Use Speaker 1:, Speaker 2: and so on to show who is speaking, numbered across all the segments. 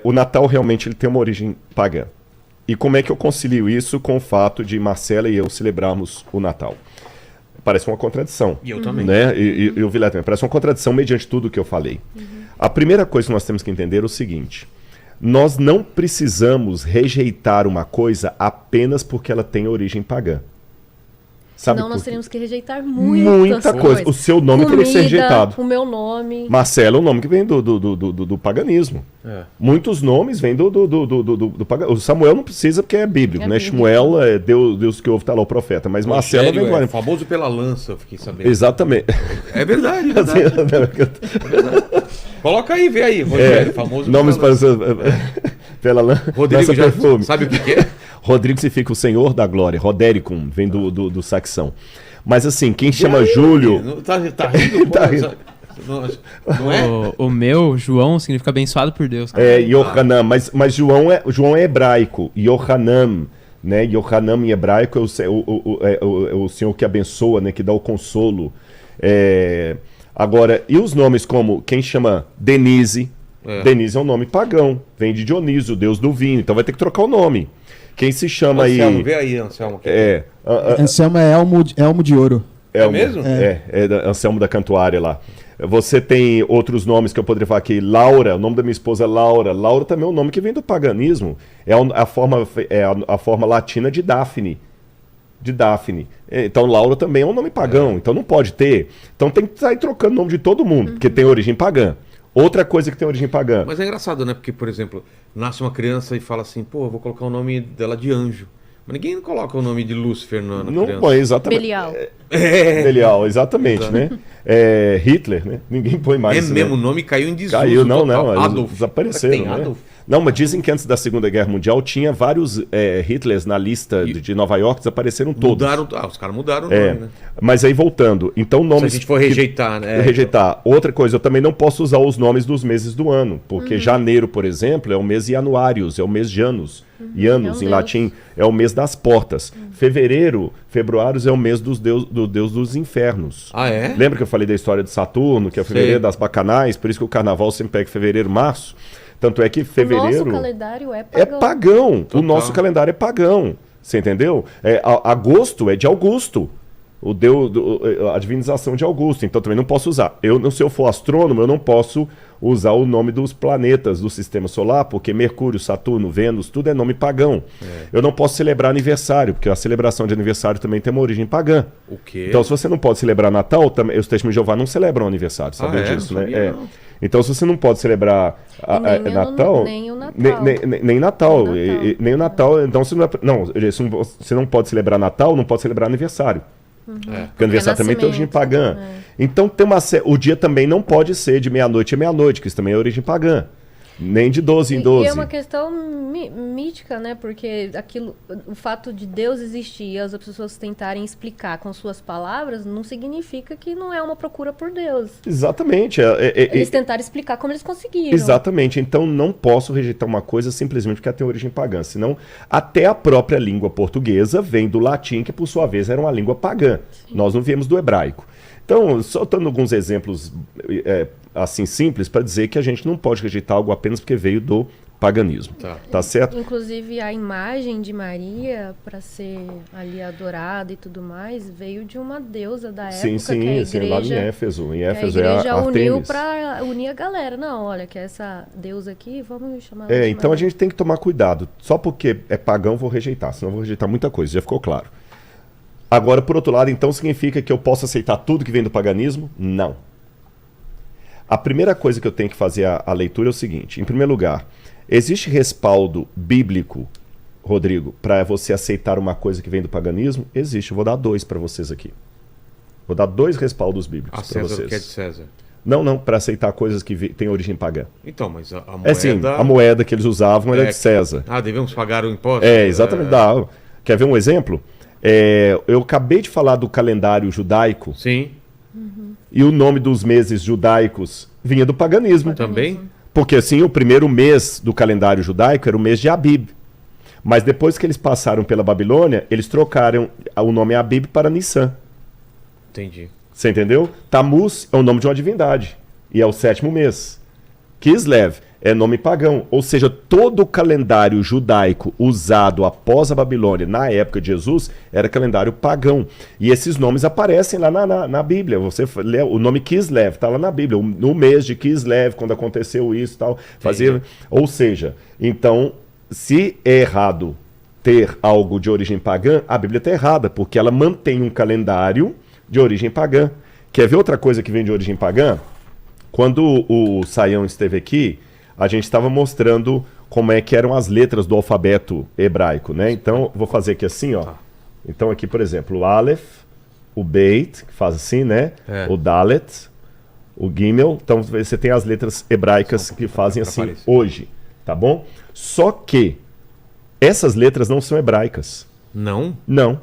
Speaker 1: O Natal realmente ele tem uma origem pagã. E como é que eu concilio isso com o fato de Marcela e eu celebrarmos o Natal? Parece uma contradição.
Speaker 2: E eu também.
Speaker 1: Né? E o Vilela também. Parece uma contradição mediante tudo que eu falei. A primeira coisa que nós temos que entender é o seguinte: nós não precisamos rejeitar uma coisa apenas porque ela tem origem pagã. Sabe
Speaker 3: Senão nós
Speaker 1: por quê?
Speaker 3: teríamos que rejeitar
Speaker 1: Muita coisa. O seu nome teria que ser rejeitado.
Speaker 3: O meu nome.
Speaker 1: Marcelo é um nome que vem do paganismo. Muitos nomes vêm do paganismo. O Samuel não precisa porque é bíblico, né?
Speaker 3: bíblico.
Speaker 1: Shmuel é Deus que ouve, tá lá o profeta. Mas Marcelo vem
Speaker 2: Rogério
Speaker 1: do...
Speaker 2: é famoso pela lança, eu fiquei sabendo.
Speaker 1: Exatamente.
Speaker 2: É verdade, é verdade. É verdade. Coloca aí, vê aí, Rogério, famoso
Speaker 1: Nomes
Speaker 2: pela lança.
Speaker 1: pela
Speaker 2: Rodrigo
Speaker 1: lança
Speaker 2: já
Speaker 1: perfume.
Speaker 2: sabe o que é?
Speaker 1: Rodrigo significa o Senhor da Glória. Rodericum, vem do saxão. Mas assim, quem
Speaker 2: E
Speaker 1: chama
Speaker 2: aí,
Speaker 1: Júlio...
Speaker 2: Não tá rindo?
Speaker 1: Tá
Speaker 2: Pô,
Speaker 1: rindo.
Speaker 2: Não é?
Speaker 4: O meu, João, significa abençoado por Deus.
Speaker 1: Yohanan, mas João é hebraico. Yohanan, né? Yohanan em hebraico é o Senhor que abençoa, né? Que dá o consolo. Agora, e os nomes como quem chama Denise? Denise é um nome pagão, vem de Dionísio, deus do vinho, então vai ter que trocar o nome. Quem se chama
Speaker 2: Anselmo,
Speaker 1: aí...
Speaker 2: vê aí, Anselmo.
Speaker 5: Anselmo é Elmo de Ouro.
Speaker 2: É mesmo?
Speaker 1: Anselmo da Cantuária lá. Você tem outros nomes que eu poderia falar aqui. Laura, o nome da minha esposa é Laura. Laura também é um nome que vem do paganismo. É a forma latina de Daphne. Então Laura também é um nome pagão, então não pode ter. Então tem que sair trocando o nome de todo mundo, porque tem origem pagã. Outra coisa que tem origem pagã.
Speaker 2: Mas é engraçado, né? Porque, por exemplo, nasce uma criança e fala assim, pô, eu vou colocar o nome dela de anjo. Mas ninguém coloca o nome de Lúcifer na
Speaker 1: Não
Speaker 2: criança.
Speaker 1: põe, exatamente.
Speaker 3: Belial.
Speaker 1: Belial, exatamente, né? Hitler, né? Ninguém põe mais.
Speaker 2: É mesmo, o nome caiu em desuso.
Speaker 1: Caiu, não,
Speaker 2: Adolf.
Speaker 1: Desapareceram,
Speaker 2: Tem
Speaker 1: né?
Speaker 2: Adolf?
Speaker 1: Não, mas dizem que antes da Segunda Guerra Mundial tinha vários Hitlers na lista de Nova York, desapareceram todos.
Speaker 2: Os caras mudaram o nome, né?
Speaker 1: Mas aí voltando, então nomes...
Speaker 2: Se a gente for rejeitar, né?
Speaker 1: Rejeitar. Outra coisa, eu também não posso usar os nomes dos meses do ano, porque janeiro, por exemplo, é o mês Januários, é o mês Janus. Janus, em latim, é o mês das portas. Februários é o mês do deus dos infernos.
Speaker 2: Ah, é?
Speaker 1: Lembra que eu falei da história de Saturno, que é o fevereiro das bacanais, por isso que o carnaval sempre pega fevereiro, março? Tanto é que fevereiro...
Speaker 3: O nosso calendário é
Speaker 1: é
Speaker 3: pagão.
Speaker 1: pagão.
Speaker 2: Total.
Speaker 1: O nosso calendário é pagão. Você entendeu? Agosto é de Augusto. A divinização de Augusto. Então também não posso usar. Se eu for astrônomo, eu não posso usar o nome dos planetas do sistema solar, porque Mercúrio, Saturno, Vênus, tudo é nome pagão. Eu não posso celebrar aniversário, porque a celebração de aniversário também tem uma origem pagã.
Speaker 2: O quê?
Speaker 1: Então, se você não pode celebrar Natal, também, os testemunhos de Jeová não celebram aniversário, sabia disso,
Speaker 2: Não
Speaker 1: né?
Speaker 2: sabia, não.
Speaker 1: Então, se você não pode celebrar Natal...
Speaker 3: Nem o Natal.
Speaker 1: Nem Natal. Nem o Natal. Então, você não pode celebrar Natal, não pode celebrar aniversário. Porque aniversário também tem origem pagã. Então, o dia também não pode ser de meia-noite a meia-noite, que isso também é origem pagã. Nem de 12 em 12.
Speaker 3: E é uma questão mítica, né? Porque o fato de Deus existir e as pessoas tentarem explicar com suas palavras não significa que não é uma procura por Deus.
Speaker 1: Exatamente.
Speaker 3: Eles tentaram explicar como eles conseguiram.
Speaker 1: Exatamente. Então não posso rejeitar uma coisa simplesmente porque ela tem origem pagã. Senão, até a própria língua portuguesa vem do latim, que por sua vez era uma língua pagã. Sim. Nós não viemos do hebraico. Então, só dando alguns exemplos assim simples para dizer que a gente não pode rejeitar algo apenas porque veio do paganismo. Tá certo?
Speaker 3: Inclusive a imagem de Maria para ser ali adorada e tudo mais veio de uma deusa da época que a igreja,
Speaker 1: lá em Éfeso. Em Éfeso
Speaker 3: a igreja uniu
Speaker 1: Artemis.
Speaker 3: para unir a galera. Não, olha, que essa deusa aqui, vamos chamar ela de
Speaker 1: então
Speaker 3: Maria.
Speaker 1: a gente tem que tomar cuidado. Só porque é pagão vou rejeitar, senão eu vou rejeitar muita coisa. Já ficou claro. Agora, por outro lado, então significa que eu posso aceitar tudo que vem do paganismo? Não. A primeira coisa que eu tenho que fazer a leitura é o seguinte. Em primeiro lugar, existe respaldo bíblico, Rodrigo, para você aceitar uma coisa que vem do paganismo? Existe. Eu vou dar 2 para vocês aqui. Vou dar 2 respaldos bíblicos para vocês.
Speaker 2: O que é de César?
Speaker 1: Não, para aceitar coisas que têm origem pagã.
Speaker 2: Então, mas a moeda...
Speaker 1: sim, a moeda que eles usavam era de César.
Speaker 2: Devemos pagar o imposto?
Speaker 1: Exatamente. Quer ver um exemplo? Eu acabei de falar do calendário judaico.
Speaker 2: Sim.
Speaker 1: E o nome dos meses judaicos vinha do paganismo.
Speaker 2: Também?
Speaker 1: Porque assim, o primeiro mês do calendário judaico era o mês de Abib. Mas depois que eles passaram pela Babilônia, eles trocaram o nome Abib para Nissan.
Speaker 2: Entendi.
Speaker 1: Você entendeu? Tammuz é o nome de uma divindade. E é o 7º mês. Kislev é nome pagão. Ou seja, todo o calendário judaico usado após a Babilônia, na época de Jesus, era calendário pagão. E esses nomes aparecem lá na Bíblia. Você lê o nome Kislev, está lá na Bíblia. No mês de Kislev, quando aconteceu isso e tal. Ou seja, então, se é errado ter algo de origem pagã, a Bíblia está errada, porque ela mantém um calendário de origem pagã. Quer ver outra coisa que vem de origem pagã? Quando o Saião esteve aqui, a gente estava mostrando como é que eram as letras do alfabeto hebraico, né? Então, vou fazer aqui assim, ó. Então, aqui, por exemplo, o Aleph, o Beit, que faz assim, né? O Dalet, o Gimel. Então, você tem as letras hebraicas que fazem assim hoje, tá bom? Só que essas letras não são hebraicas.
Speaker 2: Não?
Speaker 1: Não.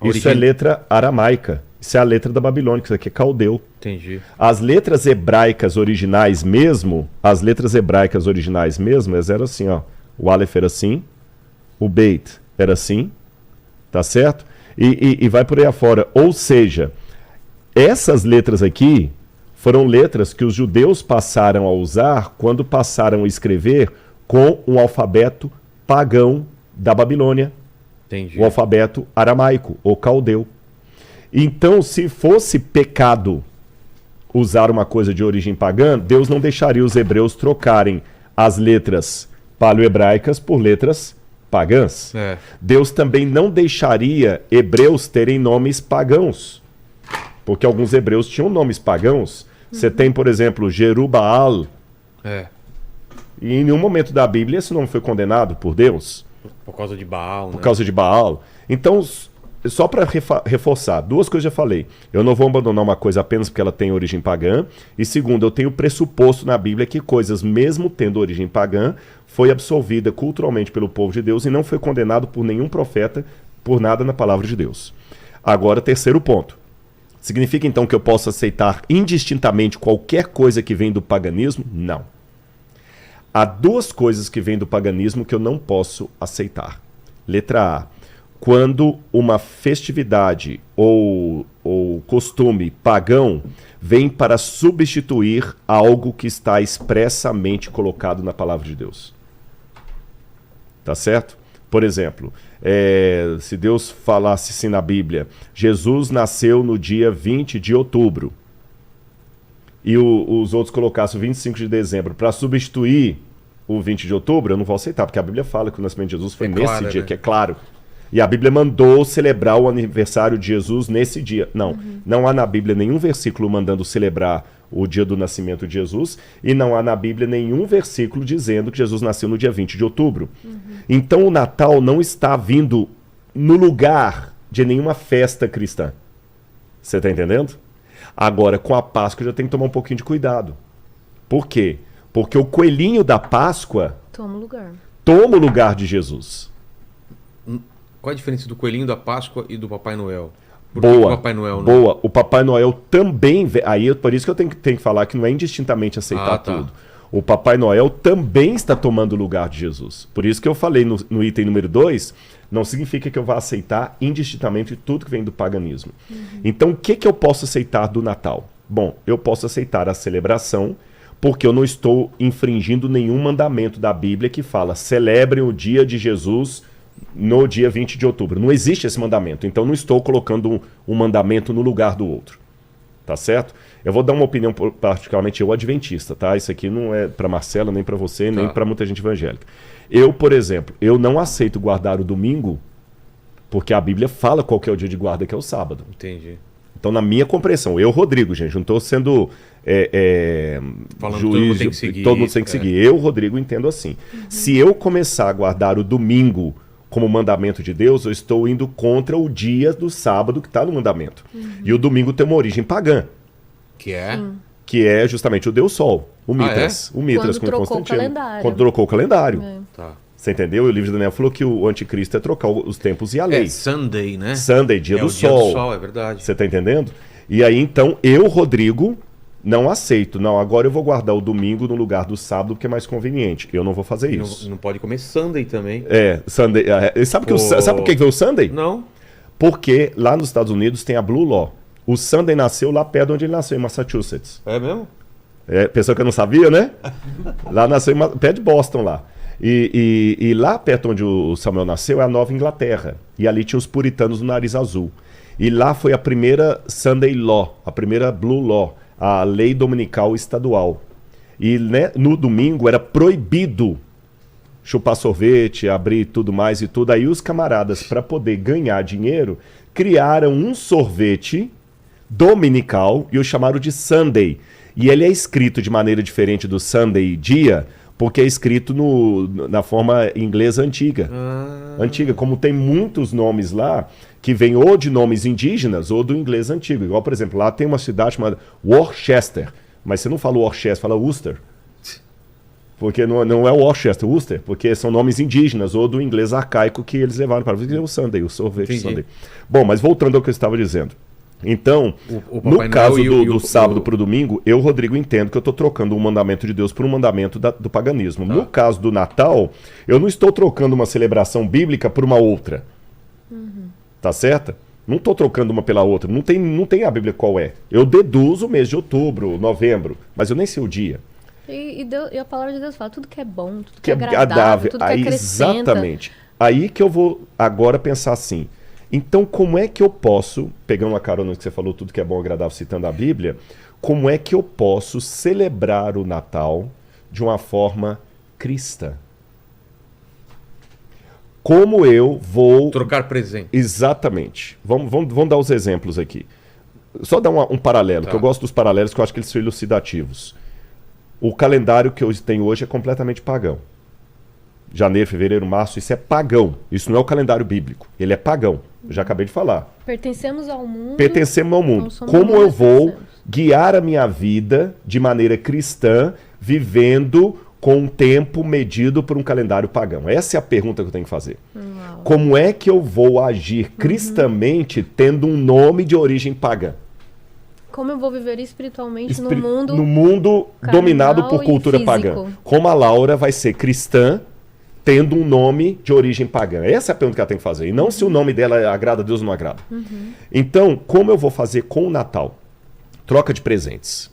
Speaker 1: Isso é letra aramaica. Isso é a letra da Babilônia, que isso aqui é caldeu.
Speaker 2: Entendi.
Speaker 1: As letras hebraicas originais mesmo, elas eram assim, ó. O Aleph era assim, o Beit era assim, tá certo? E vai por aí afora. Ou seja, essas letras aqui foram letras que os judeus passaram a usar quando passaram a escrever com um alfabeto pagão da Babilônia.
Speaker 2: Entendi.
Speaker 1: O alfabeto aramaico, ou caldeu. Então, se fosse pecado usar uma coisa de origem pagã, Deus não deixaria os hebreus trocarem as letras paleohebraicas por letras pagãs. Deus também não deixaria hebreus terem nomes pagãos, porque alguns hebreus tinham nomes pagãos. Você tem, por exemplo, Jerubaal. E em nenhum momento da Bíblia esse nome foi condenado por Deus.
Speaker 2: Por causa de Baal,
Speaker 1: Por causa de Baal. Então, só para reforçar, duas coisas eu já falei. Eu não vou abandonar uma coisa apenas porque ela tem origem pagã. E segundo, eu tenho pressuposto na Bíblia que coisas, mesmo tendo origem pagã, foi absolvida culturalmente pelo povo de Deus e não foi condenado por nenhum profeta por nada na palavra de Deus. Agora, terceiro ponto. Significa então que eu posso aceitar indistintamente qualquer coisa que vem do paganismo? Não. Há duas coisas que vêm do paganismo que eu não posso aceitar. Letra A. Quando uma festividade ou costume pagão vem para substituir algo que está expressamente colocado na palavra de Deus. Tá certo? Por exemplo, se Deus falasse assim na Bíblia, Jesus nasceu no dia 20 de outubro, e os outros colocassem o 25 de dezembro para substituir o 20 de outubro, eu não vou aceitar, porque a Bíblia fala que o nascimento de Jesus foi nesse dia, né? Que é claro. E a Bíblia mandou celebrar o aniversário de Jesus nesse dia. Não, não há na Bíblia nenhum versículo mandando celebrar o dia do nascimento de Jesus, e não há na Bíblia nenhum versículo dizendo que Jesus nasceu no dia 20 de outubro. Então o Natal não está vindo no lugar de nenhuma festa cristã. Você está entendendo? Agora, com a Páscoa já tem que tomar um pouquinho de cuidado. Por quê? Porque o coelhinho da Páscoa toma o lugar de Jesus.
Speaker 2: Qual a diferença do coelhinho da Páscoa e do Papai Noel?
Speaker 1: Boa,
Speaker 2: o Papai Noel,
Speaker 1: boa. O Papai Noel também... Aí, por isso que eu tenho que falar que não é indistintamente aceitar tudo. O Papai Noel também está tomando o lugar de Jesus. Por isso que eu falei no item número 2, não significa que eu vá aceitar indistintamente tudo que vem do paganismo. Então, o que eu posso aceitar do Natal? Bom, eu posso aceitar a celebração, porque eu não estou infringindo nenhum mandamento da Bíblia que fala celebrem o dia de Jesus no dia 20 de outubro. Não existe esse mandamento, então não estou colocando um mandamento no lugar do outro. Tá certo? Eu vou dar uma opinião particularmente eu adventista, tá? Isso aqui não é para Marcela, nem para você, nem para muita gente evangélica. Eu, por exemplo, eu não aceito guardar o domingo, porque a Bíblia fala qual que é o dia de guarda, que é o sábado.
Speaker 2: Entendi.
Speaker 1: Então, na minha compreensão, eu, Rodrigo, gente, não estou sendo
Speaker 2: falando
Speaker 1: juiz,
Speaker 2: todo mundo tem que seguir.
Speaker 1: Todo mundo tem que seguir. Eu, Rodrigo, entendo assim. Se eu começar a guardar o domingo como mandamento de Deus, eu estou indo contra o dia do sábado que está no mandamento. E o domingo tem uma origem pagã.
Speaker 2: Que é?
Speaker 1: Que é justamente o Deus Sol, o Mitras. O Mitras com Constantino. Quando trocou o calendário.
Speaker 2: Tá.
Speaker 1: Você entendeu? O livro de Daniel falou que o anticristo é trocar os tempos e a lei.
Speaker 2: É Sunday, né?
Speaker 1: Sunday, dia do sol.
Speaker 2: Dia do sol, é verdade.
Speaker 1: Você está entendendo? E aí, então, eu, Rodrigo, não aceito. Não, agora eu vou guardar o domingo no lugar do sábado, porque é mais conveniente. Eu não vou fazer isso.
Speaker 2: Não pode comer Sunday também.
Speaker 1: Sunday. Sabe por que veio o Sunday?
Speaker 2: Não.
Speaker 1: Porque lá nos Estados Unidos tem a Blue Law. O Sunday nasceu lá perto de onde ele nasceu, em Massachusetts.
Speaker 2: É mesmo?
Speaker 1: Pensou que eu não sabia, né? Lá nasceu perto de Boston, lá. E lá perto onde o Samuel nasceu é a Nova Inglaterra. E ali tinha os puritanos do nariz azul. E lá foi a primeira Sunday Law, a primeira Blue Law, a lei dominical estadual. E né, no domingo era proibido chupar sorvete, abrir tudo mais e tudo. Aí os camaradas, para poder ganhar dinheiro, criaram um sorvete dominical e o chamaram de Sunday. E ele é escrito de maneira diferente do Sunday dia, porque é escrito na forma inglesa antiga. Antiga, como tem muitos nomes lá que vêm ou de nomes indígenas ou do inglês antigo. Igual, por exemplo, lá tem uma cidade chamada Worcester, mas você não fala Worcester, fala Worcester. Porque não é Worcester, Worcester, porque são nomes indígenas ou do inglês arcaico que eles levaram para o Sunday, o sorvete Sunday. Bom, mas voltando ao que eu estava dizendo. Então, no caso do sábado para o domingo, eu, Rodrigo, entendo que eu estou trocando um mandamento de Deus por um mandamento do paganismo. No caso do Natal, eu não estou trocando uma celebração bíblica por uma outra. Tá certo? Não estou trocando uma pela outra. Não tem a Bíblia qual é. Eu deduzo o mês de outubro, novembro, mas eu nem sei o dia.
Speaker 3: E a palavra de Deus fala, tudo que é bom, tudo que é agradável, tudo que acrescenta.
Speaker 1: Exatamente. Aí que eu vou agora pensar assim, então como é que eu posso, pegando uma carona no que você falou, tudo que é bom, agradável, citando a Bíblia, como é que eu posso celebrar o Natal de uma forma cristã? Como eu vou...
Speaker 2: Trocar presente.
Speaker 1: Exatamente. Vamos dar os exemplos aqui. Só dar um paralelo, que eu gosto dos paralelos, que eu acho que eles são elucidativos. O calendário que eu tenho hoje é completamente pagão. Janeiro, fevereiro, março, isso é pagão. Isso não é o calendário bíblico. Ele é pagão. Eu já acabei de falar.
Speaker 3: Pertencemos ao mundo.
Speaker 1: Pertencemos ao mundo. Como eu vou guiar a minha vida de maneira cristã, vivendo com um tempo medido por um calendário pagão? Essa é a pergunta que eu tenho que fazer.
Speaker 3: Uau.
Speaker 1: Como é que eu vou agir cristamente tendo um nome de origem pagã?
Speaker 3: Como eu vou viver espiritualmente no
Speaker 1: mundo dominado por cultura pagã? Como a Laura vai ser cristã tendo um nome de origem pagã? Essa é a pergunta que ela tem que fazer. E não se o nome dela agrada a Deus ou não agrada. Então, como eu vou fazer com o Natal? Troca de presentes.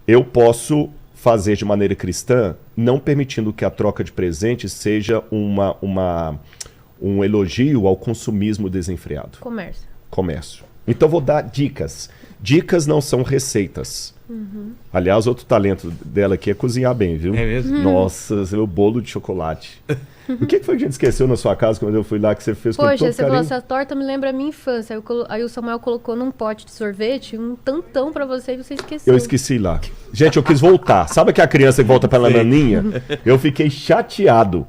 Speaker 1: Eu posso fazer de maneira cristã, não permitindo que a troca de presentes seja um elogio ao consumismo desenfreado. Comércio. Então vou dar dicas. Dicas não são receitas. Aliás, outro talento dela aqui é cozinhar bem, viu?
Speaker 2: É mesmo?
Speaker 1: Nossa, seu bolo de chocolate. O que foi que a gente esqueceu na sua casa quando eu fui lá que você fez com todo carinho?
Speaker 3: Poxa, você falou, essa torta me lembra a minha infância. Aí o Samuel colocou num pote de sorvete um tantão pra você e você esqueceu.
Speaker 1: Eu esqueci lá. Gente, eu quis voltar. Sabe que a criança que volta pela naninha? Eu fiquei chateado.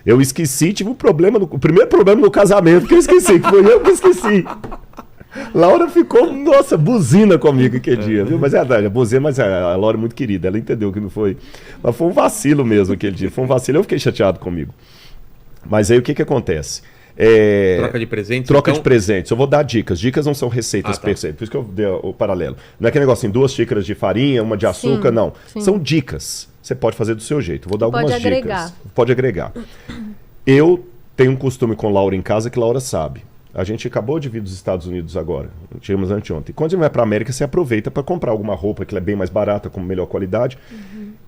Speaker 1: Eu esqueci, tive um problema, o primeiro problema no casamento que eu esqueci, que foi eu que esqueci. Laura ficou, nossa, buzina comigo aquele dia, viu? Mas é verdade, a buzina, mas a Laura é muito querida, ela entendeu que não foi. Mas foi um vacilo mesmo aquele dia, foi um vacilo, eu fiquei chateado comigo. Mas aí o que acontece?
Speaker 2: Troca de presentes?
Speaker 1: Troca de presentes, eu vou dar dicas. Dicas não são receitas per se, por isso que eu dei o paralelo. Não é aquele negócio em 2 xícaras de farinha, uma de açúcar, não. Sim. São dicas, você pode fazer do seu jeito. Vou dar algumas dicas. Pode agregar. Eu tenho um costume com Laura em casa que Laura sabe. A gente acabou de vir dos Estados Unidos agora, tínhamos anteontem. Quando você vai para a América, você aproveita para comprar alguma roupa que é bem mais barata, com melhor qualidade.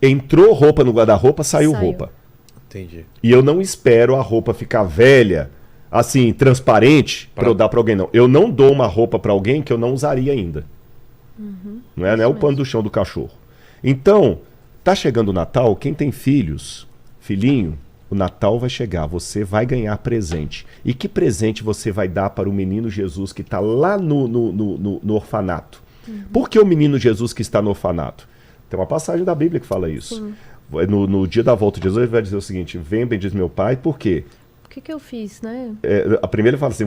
Speaker 1: Entrou roupa no guarda-roupa, saiu roupa.
Speaker 2: Entendi.
Speaker 1: E eu não espero a roupa ficar velha, assim, transparente, para eu dar para alguém, não. Eu não dou uma roupa para alguém que eu não usaria ainda. Não é o pano do chão do cachorro. Então, tá chegando o Natal, quem tem filhos, filhinho, o Natal vai chegar, você vai ganhar presente. E que presente você vai dar para o menino Jesus que está lá no orfanato? Por que o menino Jesus que está no orfanato? Tem uma passagem da Bíblia que fala isso. No dia da volta de Jesus, ele vai dizer o seguinte: vem, bendiz meu Pai, por quê?
Speaker 3: O que eu fiz, né?
Speaker 1: A primeira ele fala assim,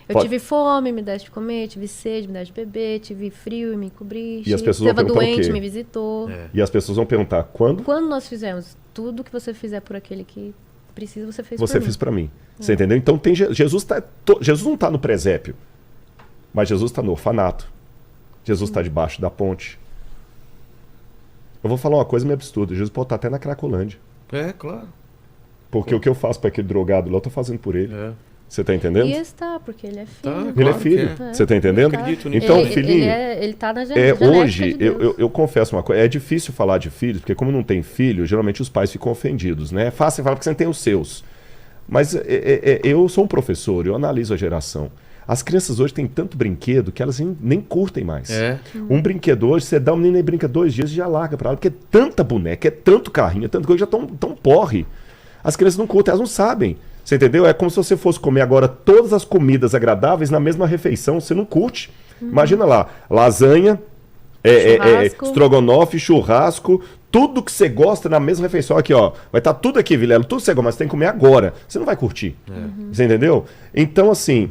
Speaker 3: eu tive fome, me deste de comer, tive sede, me deste de beber, tive frio e me cobriste.
Speaker 1: E as pessoas
Speaker 3: estava doente, me visitou.
Speaker 1: E as pessoas vão perguntar, quando?
Speaker 3: Quando nós fizemos? Tudo que você fizer por aquele que precisa, você fez
Speaker 1: Você fez para mim. Você entendeu? Então Jesus não está no presépio, mas Jesus está no orfanato. Jesus está debaixo da ponte. Eu vou falar uma coisa meio absurda. Jesus pode estar até na Cracolândia.
Speaker 2: É, claro.
Speaker 1: Porque o que eu faço para aquele drogado lá, eu estou fazendo por ele. Você tá entendendo?
Speaker 3: E está, porque ele é filho.
Speaker 2: Tá,
Speaker 1: Ele é
Speaker 2: claro
Speaker 1: filho.
Speaker 2: que é.
Speaker 1: Você tá entendendo?
Speaker 2: Acredito
Speaker 3: Ele-
Speaker 2: nisso.
Speaker 1: Então,
Speaker 3: ele,
Speaker 1: filhinho,
Speaker 3: ele tá na genética
Speaker 1: hoje,
Speaker 3: de Deus.
Speaker 1: eu confesso uma coisa, é difícil falar de filhos, porque como não tem filho, geralmente os pais ficam ofendidos, né? É fácil falar porque você não tem os seus. Mas eu sou um professor, eu analiso a geração. As crianças hoje têm tanto brinquedo que elas nem curtem mais.
Speaker 2: É.
Speaker 1: Um brinquedo hoje, você dá um menino e brinca 2 dias e já larga pra ela, porque é tanta boneca, é tanto carrinho, é tanta coisa, já tão porre. As crianças não curtem, elas não sabem. Você entendeu? É como se você fosse comer agora todas as comidas agradáveis na mesma refeição, você não curte. Imagina lá, lasanha,
Speaker 3: Churrasco.
Speaker 1: estrogonofe, churrasco, tudo que você gosta na mesma refeição. Aqui, ó, vai estar tudo aqui, Vilela, tudo que você gosta, mas você tem que comer agora. Você não vai curtir. Você entendeu? Então, assim,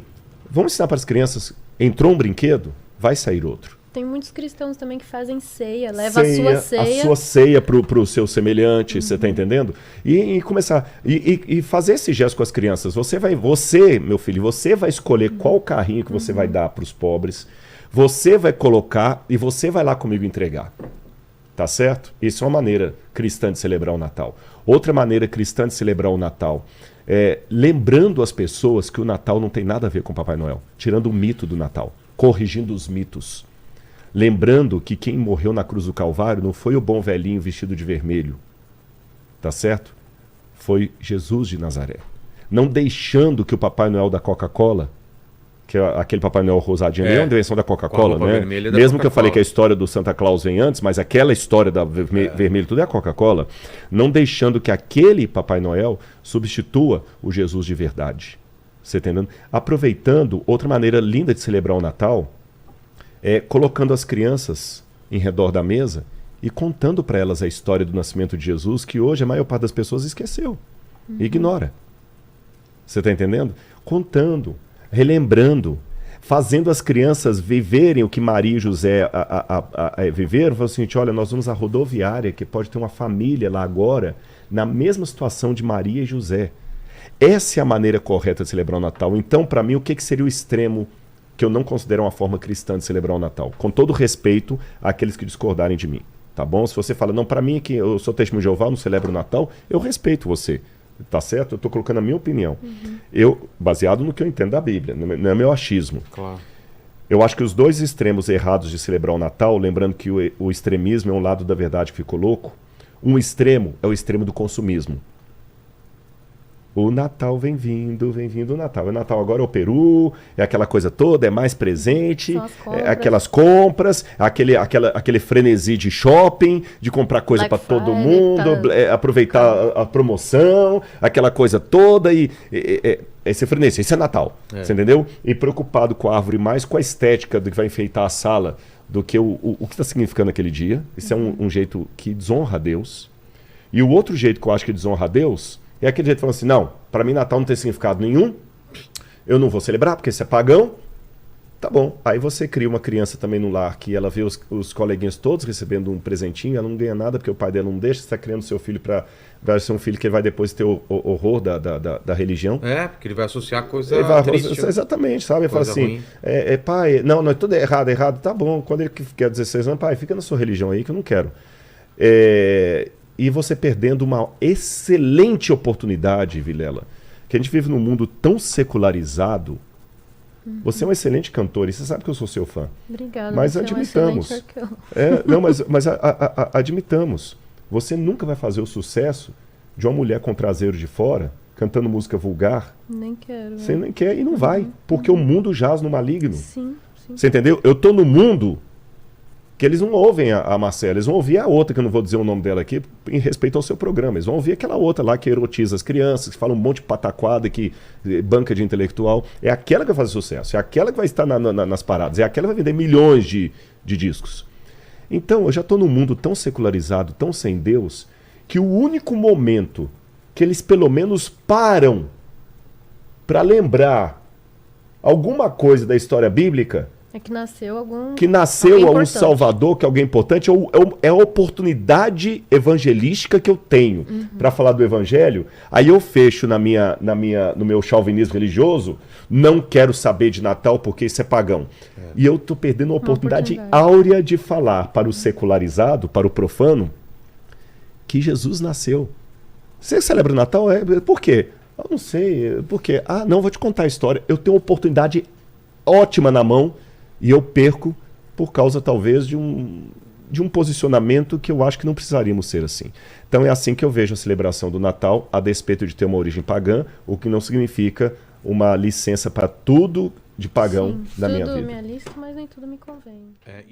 Speaker 1: vamos ensinar para as crianças, entrou um brinquedo, vai sair outro.
Speaker 3: Tem muitos cristãos também que fazem ceia, leva a sua ceia.
Speaker 1: A sua ceia pro seu semelhante, você tá entendendo? E começar. E fazer esse gesto com as crianças. Você, meu filho, você vai escolher qual carrinho que você vai dar pros pobres. Você vai colocar e você vai lá comigo entregar. Tá certo? Isso é uma maneira cristã de celebrar o Natal. Outra maneira cristã de celebrar o Natal é lembrando as pessoas que o Natal não tem nada a ver com o Papai Noel. Tirando o mito do Natal. Corrigindo os mitos. Lembrando que quem morreu na cruz do Calvário não foi o bom velhinho vestido de vermelho. Tá certo? Foi Jesus de Nazaré. Não deixando que o Papai Noel da Coca-Cola, que é aquele Papai Noel rosadinho, é uma invenção da Coca-Cola, né? Mesmo que eu falei que a história do Santa Claus vem antes, mas aquela história da vermelho tudo é a Coca-Cola. Não deixando que aquele Papai Noel substitua o Jesus de verdade. Você entendendo? Aproveitando, outra maneira linda de celebrar o Natal é colocando as crianças em redor da mesa e contando para elas a história do nascimento de Jesus, que hoje a maior parte das pessoas esqueceu, ignora. Você está entendendo? Contando, relembrando, fazendo as crianças viverem o que Maria e José viveram. Falando assim, olha, nós vamos à rodoviária, que pode ter uma família lá agora, na mesma situação de Maria e José. Essa é a maneira correta de celebrar o Natal. Então, para mim, o que seria o extremo que eu não considero uma forma cristã de celebrar o Natal? Com todo respeito àqueles que discordarem de mim, tá bom? Se você fala, não, para mim que eu sou testemunho de Jeová, eu não celebro o Natal, eu respeito você, tá certo? Eu tô colocando a minha opinião. Eu, baseado no que eu entendo da Bíblia, não é meu achismo.
Speaker 2: Claro.
Speaker 1: Eu acho que os dois extremos errados de celebrar o Natal, lembrando que o extremismo é um lado da verdade que ficou louco, um extremo é o extremo do consumismo. O Natal vem vindo o Natal. O Natal agora é o Peru, é aquela coisa toda, é mais presente, é aquelas compras, aquele frenesi de shopping, de comprar coisa para todo mundo, aproveitar a promoção, aquela coisa toda, esse frenesi, isso é Natal, você entendeu? E preocupado com a árvore, mais com a estética do que vai enfeitar a sala, do que o que está significando aquele dia. Isso é um jeito que desonra a Deus. E o outro jeito que eu acho que desonra a Deus é aquele jeito falando assim, não, para mim Natal não tem significado nenhum, eu não vou celebrar porque isso é pagão. Tá bom, aí você cria uma criança também no lar que ela vê os coleguinhas todos recebendo um presentinho, ela não ganha nada porque o pai dela não deixa, você está criando seu filho para ser um filho que vai depois ter o horror da religião.
Speaker 2: É, porque ele vai associar coisa
Speaker 1: triste. Exatamente, sabe? Ele fala assim, pai, não, é tudo errado, tá bom, quando ele quer 16 anos, pai, fica na sua religião aí que eu não quero. E você perdendo uma excelente oportunidade, Vilela, que a gente vive num mundo tão secularizado. Você é um excelente cantor e você sabe que eu sou seu fã.
Speaker 3: Obrigada.
Speaker 1: Mas admitamos. Mas admitamos. Você nunca vai fazer o sucesso de uma mulher com traseiro de fora, cantando música vulgar.
Speaker 3: Nem quero.
Speaker 1: Você nem quer e não vai, porque o mundo jaz no maligno.
Speaker 3: Sim.
Speaker 1: Você entendeu? Eu tô no mundo que eles não ouvem a Marcela, eles vão ouvir a outra, que eu não vou dizer o nome dela aqui, em respeito ao seu programa. Eles vão ouvir aquela outra lá que erotiza as crianças, que fala um monte de pataquada, que banca de intelectual. É aquela que vai fazer sucesso, é aquela que vai estar nas paradas, é aquela que vai vender milhões de discos. Então, eu já estou num mundo tão secularizado, tão sem Deus, que o único momento que eles pelo menos param para lembrar alguma coisa da história bíblica
Speaker 3: é que nasceu
Speaker 1: um salvador, que é alguém importante, é a oportunidade evangelística que eu tenho para falar do evangelho. Aí eu fecho no meu chauvinismo religioso, não quero saber de Natal porque isso é pagão. E eu estou perdendo uma oportunidade áurea de falar para o secularizado, para o profano, que Jesus nasceu. Você celebra o Natal? Por quê? Eu não sei, por quê? Ah, não, vou te contar a história. Eu tenho uma oportunidade ótima na mão e eu perco por causa, talvez, de um posicionamento que eu acho que não precisaríamos ser assim. Então é assim que eu vejo a celebração do Natal, a despeito de ter uma origem pagã, o que não significa uma licença para tudo de pagão
Speaker 3: Sim,
Speaker 1: da minha
Speaker 3: tudo
Speaker 1: vida.
Speaker 3: me alista, mas nem tudo me convém.
Speaker 2: É,